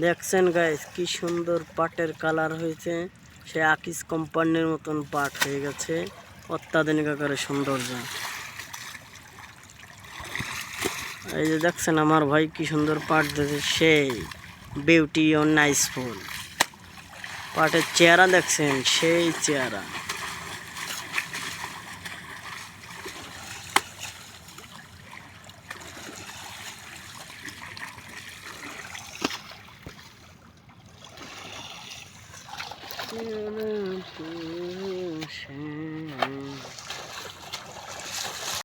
দেখছেন গাইস কি সুন্দর পাটের কালার হয়েছে, সে আকিস কোম্পানির মতন পাট হয়ে গেছে, অত্যাধুনিক আকারে সৌন্দর্য। এই যে দেখছেন আমার ভাই কি সুন্দর পাট দিয়েছে, সেই বিউটি ও নাইস ফুল। পাটের চেহারা দেখছেন, সেই চেহারা।